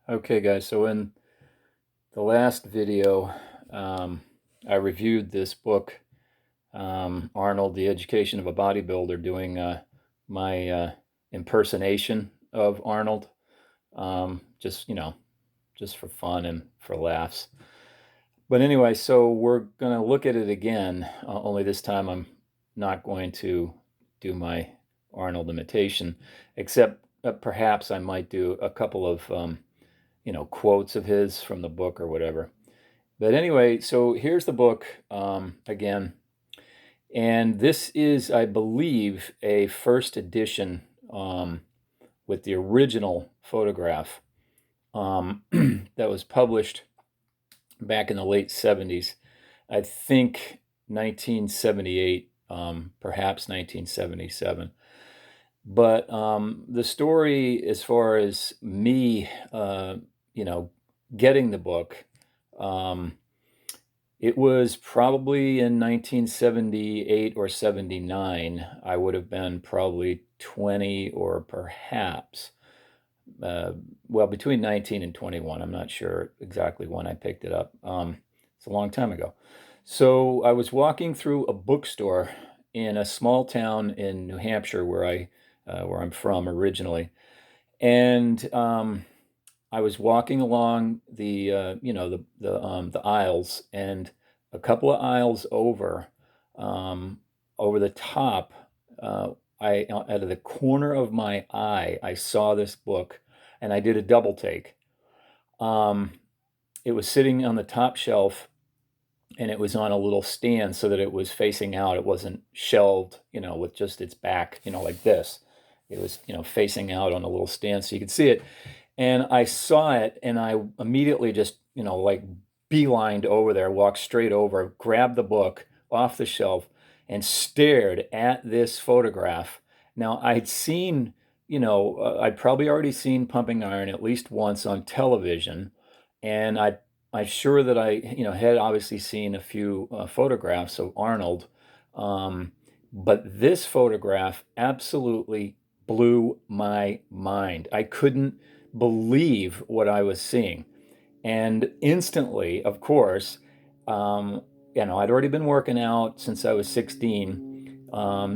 Okay, guys, so in the last video, I reviewed this book, Arnold, The Education of a Bodybuilder, doing my impersonation of Arnold, just, just for fun and for laughs. But anyway, so we're going to look at it again, only this time I'm not going to do my Arnold imitation, except perhaps I might do a couple of quotes of his from the book or whatever. But anyway, so here's the book again. And this is, I believe, a first edition with the original photograph that was published back in the late 70s. I think 1978, perhaps 1977. But the story, as far as me, getting the book, um, it was probably in 1978 or 79. I would have been probably 20 or perhaps, well, between 19 and 21. I'm not sure exactly when I picked it up. It's a long time ago. So I was walking through a bookstore in a small town in New Hampshire where I'm from originally. And I was walking along the aisles, and a couple of aisles um, over the top, I out of the corner of my eye, I saw this book, and I did a double take. Um, it was sitting on the top shelf, and it was on a little stand so that it was facing out. It wasn't shelved, with just its back, like this. It was, facing out on a little stand so you could see it. And I saw it, and I immediately just, like beelined over there, walked straight over, grabbed the book off the shelf, and stared at this photograph. Now, I'd seen, I'd probably already seen Pumping Iron at least once on television, and I'm sure that I, had obviously seen a few photographs of Arnold, but this photograph absolutely blew my mind. I couldn't believe what I was seeing. And instantly, of course, um, I'd already been working out since I was 16,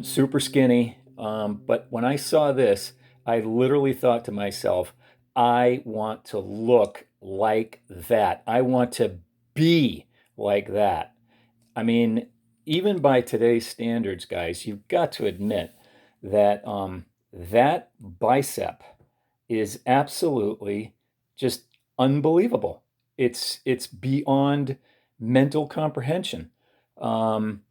super skinny. But when I saw this, I literally thought to myself, I want to look like that. I want to be like that. I mean, even by today's standards, guys, you've got to admit that that bicep is absolutely just unbelievable. It's beyond mental comprehension. And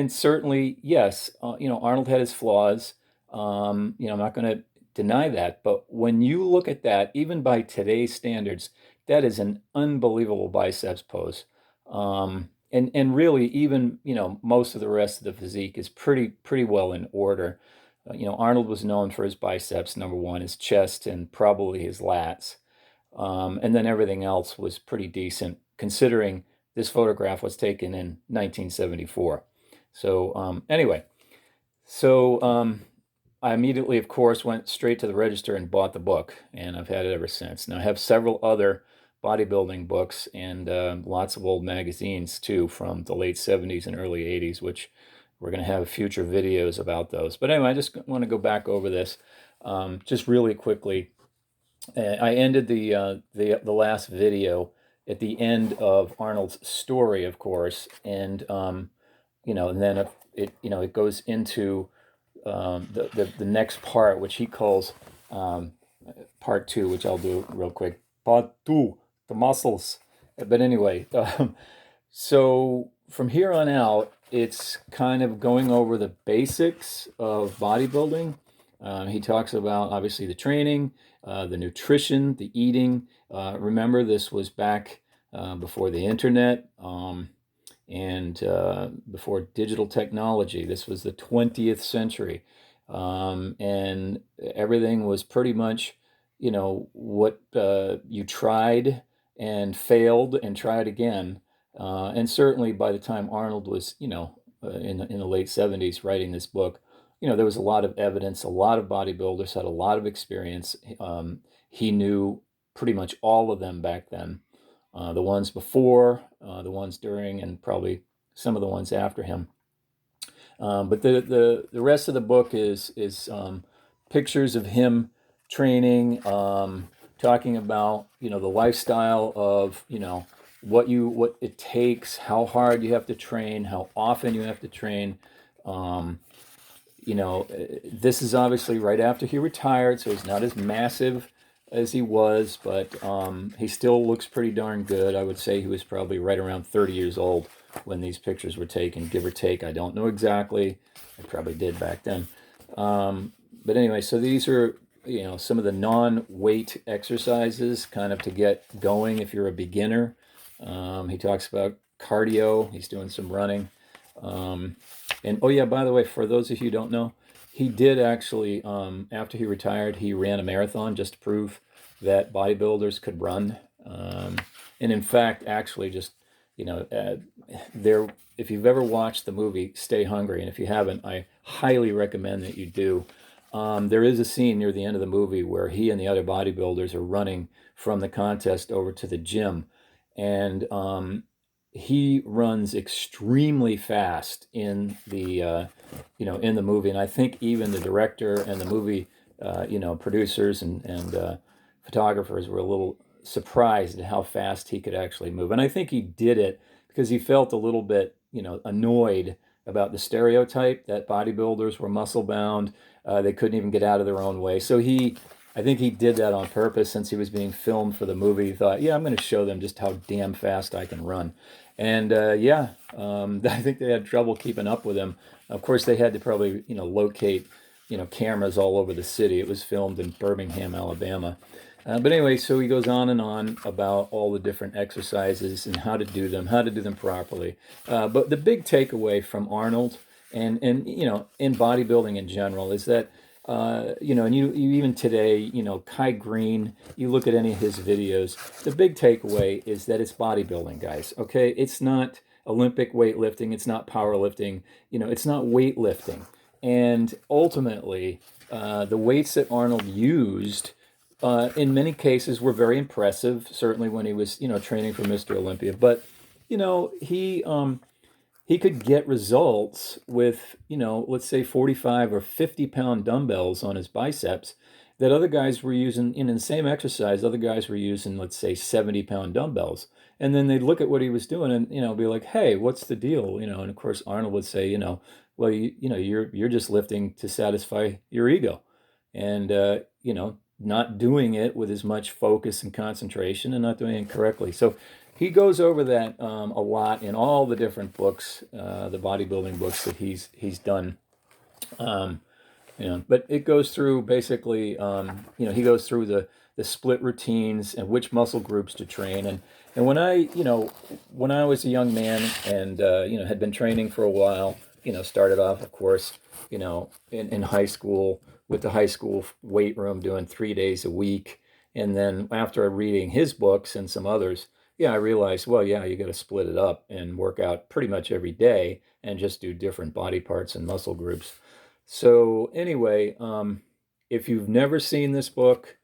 certainly, yes, Arnold had his flaws. I'm not going to deny that, but when you look at that, even by today's standards, that is an unbelievable biceps pose. And really, even most of the rest of the physique is pretty well in order. Arnold was known for his biceps, number one, his chest, and probably his lats. And then everything else was pretty decent, considering this photograph was taken in 1974. So anyway, so I immediately, of course, went straight to the register and bought the book, and I've had it ever since. Now I have several other bodybuilding books and lots of old magazines too from the late 70s and early 80s, which we're going to have future videos about those. But anyway, I just want to go back over this just really quickly. I ended the last video at the end of Arnold's story, of course, and and then it goes into the next part, which he calls um, part two, which I'll do real quick. Part two, the muscles. But anyway, so from here on out, it's kind of going over the basics of bodybuilding. He talks about obviously the training, the nutrition, the eating. Remember, this was back before the internet. And before digital technology. This was the 20th century. And everything was pretty much, what you tried and failed and tried again. And certainly by the time Arnold was, in the late 70s writing this book, there was a lot of evidence. A lot of bodybuilders had a lot of experience. He knew pretty much all of them back then. The ones before, the ones during, and probably some of the ones after him. But the rest of the book is pictures of him training, talking about the lifestyle of what it takes, how hard you have to train, how often you have to train. Um, this is obviously right after he retired, so he's not as massive as he was, but he still looks pretty darn good. I would say he was probably right around 30 years old when these pictures were taken, give or take. I don't know exactly. I probably did back then. But anyway, so these are some of the non-weight exercises kind of to get going if you're a beginner. He talks about cardio. He's doing some running. And oh yeah, by the way, for those of you who don't know, he did actually, after he retired, he ran a marathon just to prove that bodybuilders could run. And in fact, actually, just there. If you've ever watched the movie Stay Hungry, and if you haven't, I highly recommend that you do. There is a scene near the end of the movie where he and the other bodybuilders are running from the contest over to the gym, and he runs extremely fast in the movie, and I think even the director and the movie producers and photographers were a little surprised at how fast he could actually move. And I think he did it because he felt a little bit annoyed about the stereotype that bodybuilders were muscle bound. They couldn't even get out of their own way. So I think he did that on purpose. Since he was being filmed for the movie, he thought, yeah, I'm going to show them just how damn fast I can run. And I think they had trouble keeping up with him. Of course, they had to probably locate cameras all over the city. It was filmed in Birmingham, Alabama. But anyway, so he goes on and on about all the different exercises and how to do them properly. But the big takeaway from Arnold and in bodybuilding in general is that and you even today, Kai Green, you look at any of his videos, the big takeaway is that it's bodybuilding, guys. Okay, it's not Olympic weightlifting, it's not powerlifting, it's not weightlifting, and ultimately, the weights that Arnold used in many cases were very impressive. Certainly when he was, training for Mr. Olympia. But, he could get results with, let's say 45 or 50-pound dumbbells on his biceps that other guys were using in the same exercise. Other guys were using, let's say 70-pound dumbbells. And then they'd look at what he was doing and, be like, hey, what's the deal? And of course, Arnold would say, well, you're just lifting to satisfy your ego. And, not doing it with as much focus and concentration and not doing it correctly. So he goes over that a lot in all the different books, the bodybuilding books that he's done. But it goes through basically, he goes through the split routines and which muscle groups to train. And when I was a young man and had been training for a while, started off, of course, in high school with the high school weight room doing 3 days a week. And then after reading his books and some others, I realized, well, yeah, you got to split it up and work out pretty much every day and just do different body parts and muscle groups. So anyway, if you've never seen this book,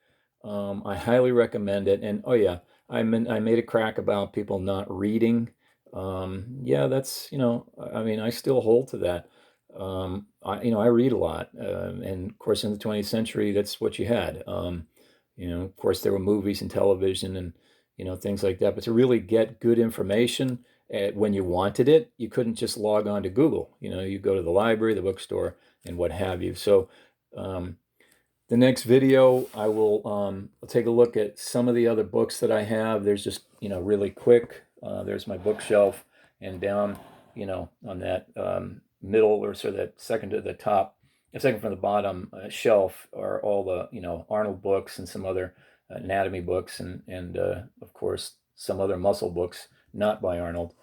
I highly recommend it. And oh yeah, I made a crack about people not reading. That's I mean, I still hold to that. I read a lot, and of course, in the 20th century, that's what you had. Of course, there were movies and television and things like that. But to really get good information when you wanted it, you couldn't just log on to Google. You go to the library, the bookstore, and what have you. So the next video, I'll take a look at some of the other books that I have. There's just really quick. There's my bookshelf, and down on that middle, or so that second to the top, second from the bottom shelf are all the Arnold books and some other anatomy books and of course some other muscle books not by Arnold.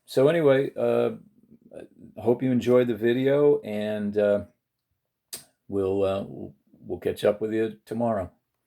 So anyway, I hope you enjoyed the video, and we'll catch up with you tomorrow.